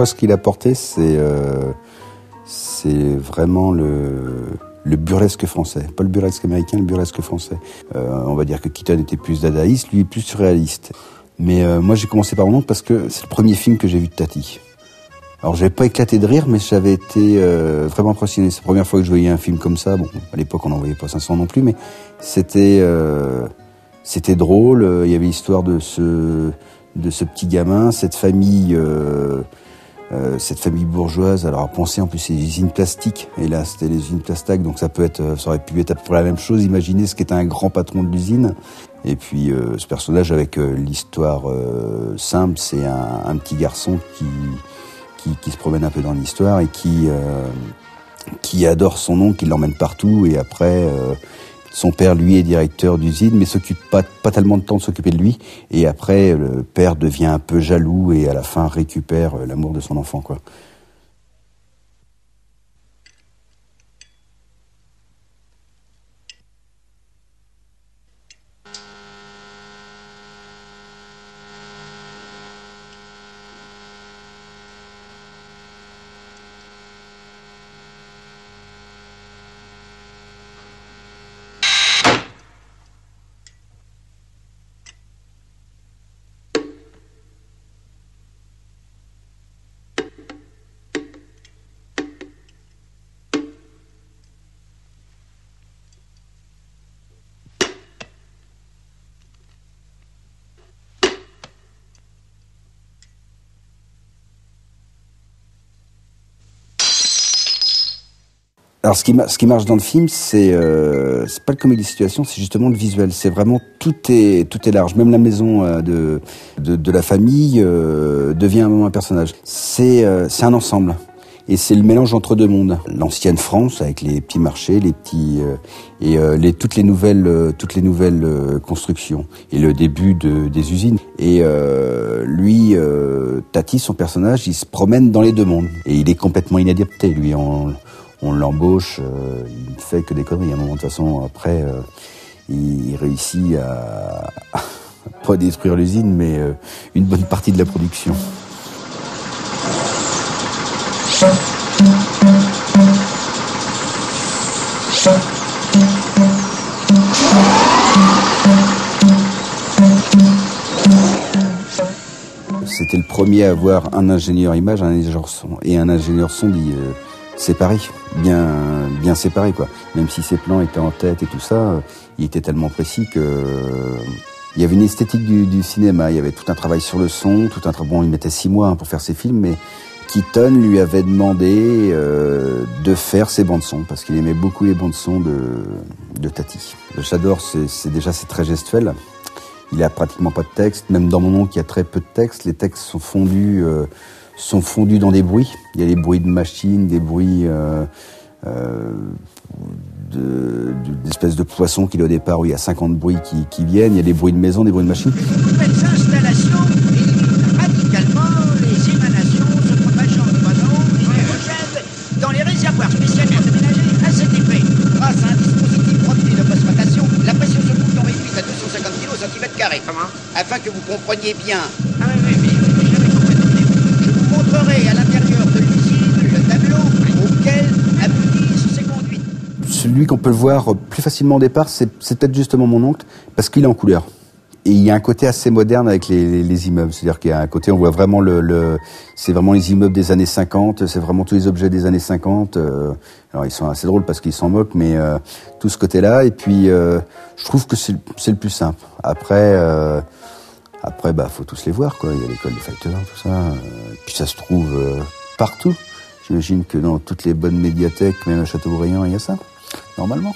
crois que ce qu'il a porté, c'est vraiment le burlesque français. Pas le burlesque américain, le burlesque français. On va dire que Keaton était plus dadaïste, lui plus surréaliste. Mais moi j'ai commencé par mon oncle parce que c'est le premier film que j'ai vu de Tati. Alors j'avais pas éclaté de rire, mais j'avais été vraiment impressionné. C'est la première fois que je voyais un film comme ça. Bon, à l'époque on n'en voyait pas 500 non plus, mais c'était drôle. Il y avait l'histoire de ce petit gamin, cette famille bourgeoise. Alors à penser en plus c'est les usines plastiques. Et là c'était les usines Plastac, donc ça aurait pu être pour la même chose. Imaginez ce qu'était un grand patron de l'usine. Et puis ce personnage avec l'histoire simple, c'est un petit garçon qui se promène un peu dans l'histoire et qui adore son oncle, qui l'emmène partout. Et après, son père, lui, est directeur d'usine, mais s'occupe pas tellement de temps de s'occuper de lui. Et après, le père devient un peu jaloux et à la fin récupère l'amour de son enfant, quoi. Alors ce qui marche dans le film, c'est pas le comédie de situation, c'est justement le visuel. C'est vraiment tout est large. Même la maison de la famille devient un personnage. C'est un ensemble. Et c'est le mélange entre deux mondes. L'ancienne France avec les petits marchés, les petits toutes les nouvelles constructions et le début des usines. Et lui, Tati, son personnage, il se promène dans les deux mondes et il est complètement inadapté. Lui, on l'embauche, il ne fait que des conneries. À un moment, de toute façon, après, il réussit à pas détruire l'usine, mais une bonne partie de la production. C'était le premier à avoir un ingénieur image, un ingénieur son, et un ingénieur son séparés, bien séparés, quoi. Même si ses plans étaient en tête et tout ça, il était tellement précis que il y avait une esthétique du cinéma. Il y avait tout un travail sur le son, bon, il mettait 6 mois pour faire ses films, mais Keaton lui avait demandé de faire ses bandes son parce qu'il aimait beaucoup les bandes son de Tati. J'adore, c'est très gestuel. Il a pratiquement pas de texte, même dans Mon oncle il y a très peu de texte. Les textes sont fondus dans des bruits. Il y a des bruits de machines, des bruits d'espèces de poissons qu'il y a au départ où il y a 50 bruits qui viennent. Il y a des bruits de maison, des bruits de machines. Nouvelles installations éliminent radicalement les émanations se propageant d'oiseaux et d'hydrogène dans les réservoirs spécialement aménagés à cet effet. Grâce à un dispositif produit de phosphatation, la pression se trouve réduite à 250 kg au centimètre carré. Comment ? Afin que vous compreniez bien. Ah oui, j'avais compris. Je vous montrerai à l'intérieur de l'usine le tableau auquel aboutissent ces conduites. Celui qu'on peut le voir plus facilement au départ, c'est peut-être justement Mon oncle, parce qu'il est en couleur. Et il y a un côté assez moderne avec les immeubles. C'est-à-dire qu'il y a un côté, on voit vraiment c'est vraiment les immeubles des années 50, c'est vraiment tous les objets des années 50. Alors ils sont assez drôles parce qu'ils s'en moquent, mais tout ce côté-là. Et puis, je trouve que c'est le plus simple. Après, faut tous les voir, quoi. Il y a l'école des fighters, tout ça. Puis ça se trouve partout. J'imagine que dans toutes les bonnes médiathèques, même à Châteaubriand, il y a ça, normalement.